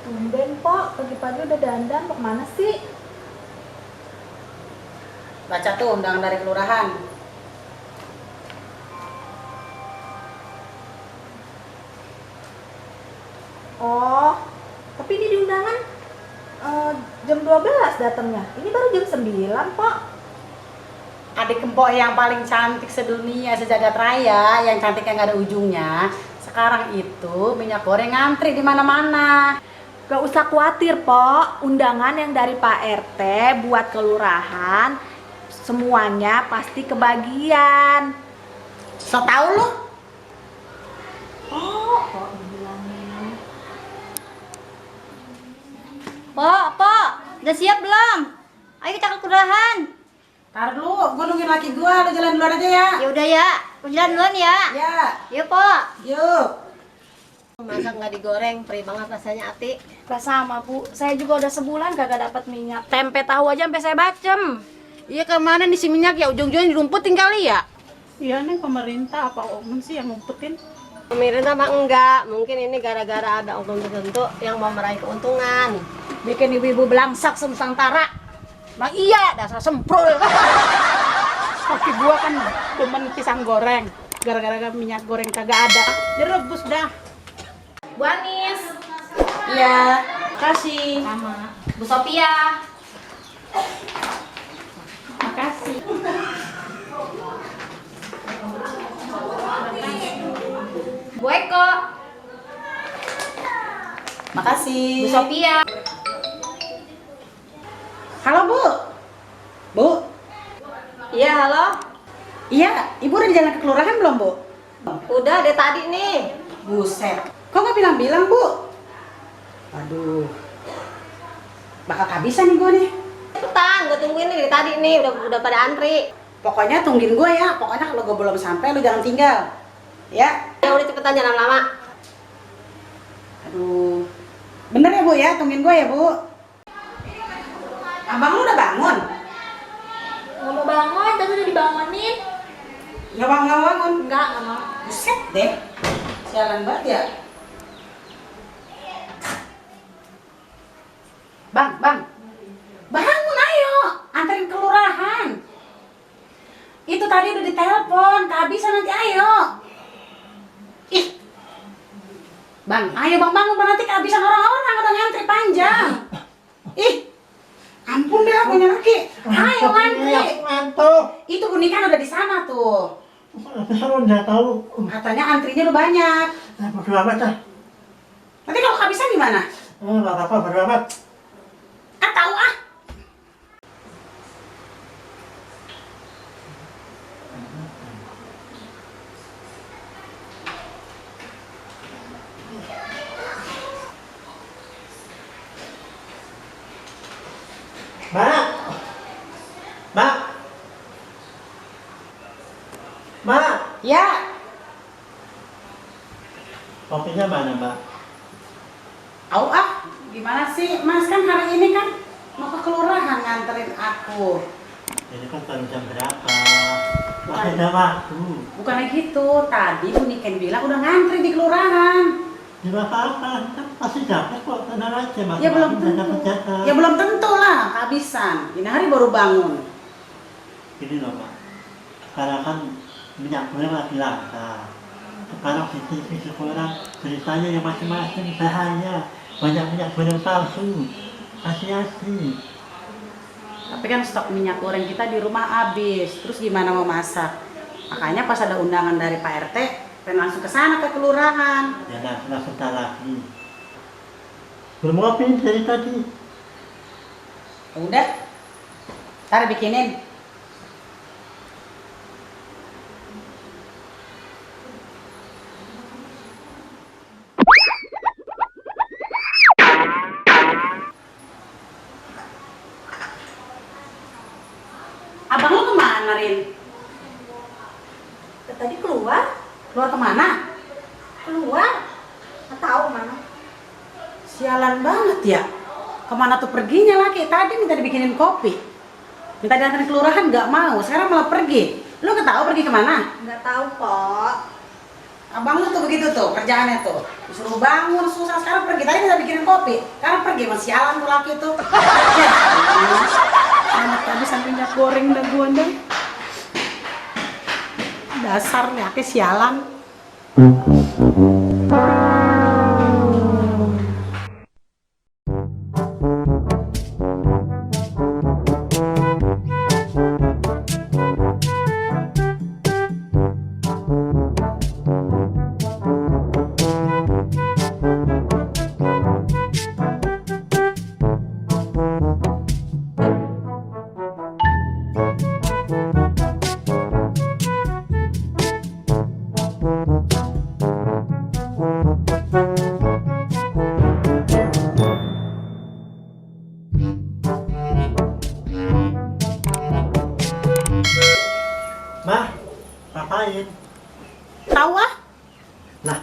Tumben, Pok. Pagi-pagi udah dandan. Mau kemana sih? Baca tuh undangan dari kelurahan. Oh, tapi ini di undangan jam 12 datangnya. Ini baru jam 9, Pok. Adik empok yang paling cantik sedunia, sejagat raya, yang cantiknya nggak ada ujungnya. Sekarang itu minyak goreng ngantri di mana-mana. Gak usah khawatir, Pok. Undangan yang dari Pak RT buat kelurahan, semuanya pasti kebagian. So tau lu? Oh, Pok dibilangin. Pok, udah siap belum? Ayo kita ke kelurahan. Taruh dulu, gue nungguin laki gue, lu jalan duluan aja ya. Ya udah ya, aku jalan duluan ya. Ya, Yuk, Pok. yuk. Masak nggak digoreng, perih banget rasanya, Ati. Gak sama, Bu. Saya juga udah sebulan kagak dapat minyak. Tempe tahu aja sampai saya bacem. Iya kemana nih si minyak ya, ujung-ujungnya dirumputin kali ya? Iya nih pemerintah apa oknum sih yang ngumpetin? Pemerintah mah enggak, mungkin ini gara-gara ada oknum tertentu yang mau meraih keuntungan. Bikin ibu-ibu belangsak senusantara. Nah iya, dasar semprul. Kaki gua kan demen pisang goreng. Gara-gara minyak goreng kagak ada, direbus dah. Bu Anis. Iya. Kasih. Sama. Bu Sophia. Makasih. Bu Eko. Makasih. Bu Sophia. Halo Bu. Bu. Iya, halo. Iya, ibu udah di jalan ke kelurahan belum Bu? Udah dari tadi nih. Buset. Kok nggak bilang-bilang Bu? Aduh. Bakal kehabisan nih gue nih. Cepetan, gue tungguin nih dari tadi nih, udah pada antri. Pokoknya tungguin gue ya. Pokoknya kalau gue belum sampai lu jangan tinggal. Ya. Ya udah cepetan, jangan lama. Aduh. Bener ya Bu ya, tungguin gue ya Bu. Abang lu udah bangun? Nggak mau bangun, tadi udah dibangunin. Ya bang nggak bangun. Enggak mau. Buset deh. Sialan banget ya. Bang. Bangun ayo, anterin kelurahan. Itu tadi udah ditelepon, kehabisan nanti ayo. Ih. Bang, ayo bang bangun, nanti kehabisan orang-orang udah ngantri panjang. Ih. Ampun deh punya laki. Ayo ngantri. Ngantuk. Itu unikan udah di sana tuh. Saya udah tahu. Katanya antrinya udah banyak. Bodo amat dah. Nanti kalau kehabisan gimana? Nggak apa-apa, bodo amat. Ah tahu ah. Mak. Mak. Mak. Ya. Kopinya mana, Mbak? Au ah. Gimana sih? Mas kan hari ini kan mau ke kelurahan nganterin aku. Ini kan baru jam berapa? Masih ada waktu. Bukannya gitu. Tadi Bu Niken bilang udah ngantri di kelurahan. Ya nggak apa-apa, kan pasti dapat kok, tenang aja. Ya belum Masing-masing udah tentu. dapat jatah. Ya belum tentu lah kehabisan. Ini hari baru bangun. Gini loh, Pak. Sekarang kan minyak goreng lagi langka. Sekarang di TV sekolah beritanya yang macam-macam bahaya. Banyak minyak goreng palsu. Hati-hati. Tapi kan stok minyak goreng kita di rumah habis. Terus gimana mau masak? Makanya pas ada undangan dari Pak RT, pengen langsung ke sana ke kelurahan. Ya nah, sebentar lagi. Belum ngopi dari tadi. Udah. Ntar bikinin. Abang lu kemana, Rin? Tadi keluar? Keluar kemana? Keluar? Nggak tahu mana. Sialan banget ya. Kemana tuh perginya laki? Tadi minta dibikinin kopi. Minta diantarin kelurahan nggak mau. Sekarang malah pergi. Lu nggak tahu pergi kemana? Nggak tahu, Pok. Abang lu tuh begitu tuh kerjaannya tuh. Disuruh bangun susah, sekarang pergi. Tadi bisa bikinin kopi, sekarang pergi, masih sialan tuh laki tuh. Ya. Anak tadi sampai minyak goreng dah gua dah. Dasar laki sialan. Mah, ngapain? Tahu ah? Lah,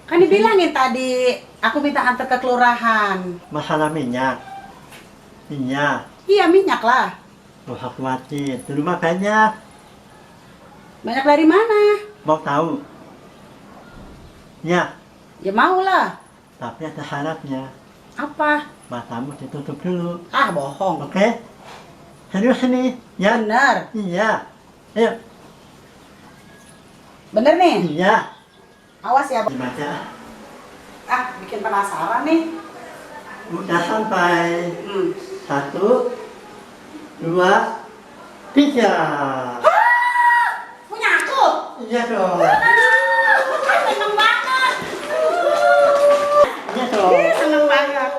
Kan dibilangin tadi, aku minta antar ke kelurahan. masalah minyak. Minyak, Iya minyak lah. gak usah khawatir. Di rumah banyak. Banyak dari mana? Mau tahu? Ya, Ya mau lah. tapi ada syaratnya. Apa? Matamu ditutup dulu. Ah bohong. Oke? Serius ini? Ya? Bener. Iya. Ayo. Bener nih. Iya. Awas ya. Dibaca. Ah bikin penasaran nih. Udah sampai. Hmm. 1, 2, 3. Punya aku. Iya dong. Seneng banget. Iya dong. Seneng banget.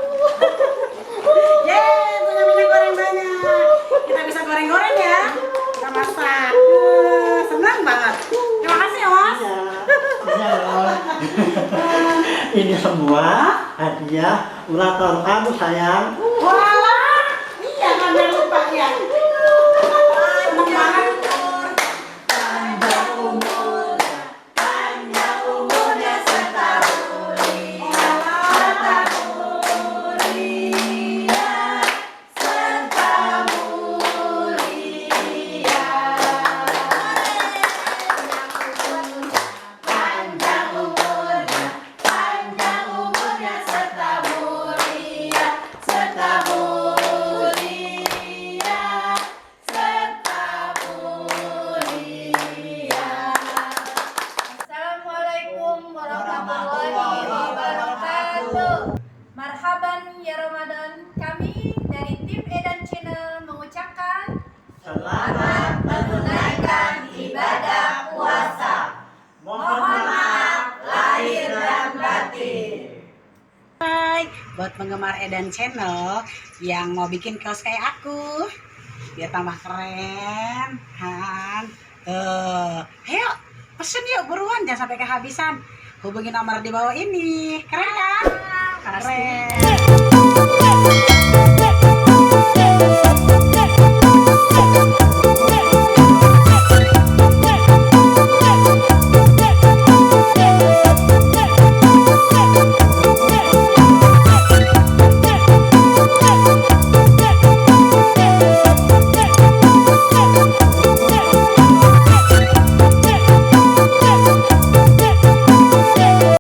Yeay, punya minyak goreng banyak. Kita bisa goreng-goreng ya. Kita masak. Senang banget. Terima kasih ya, Mas. Iya. Iya dong. Ini semua hadiah ulang tahun kamu sayang. Walah, iya kan lupa ya. Senang banget. Assalamualaikum warahmatullahi wabarakatuh. Marhaban ya Ramadan. Kami dari tim Edan Channel mengucapkan Selamat menunaikan ibadah puasa. Mohon maaf lahir dan batin. Hai, buat penggemar Edan Channel yang mau bikin kaos kayak aku biar tambah keren kan. Ayo pesen yuk buruan, jangan sampai kehabisan. Hubungi nomor di bawah ini. Keren kan? Keren.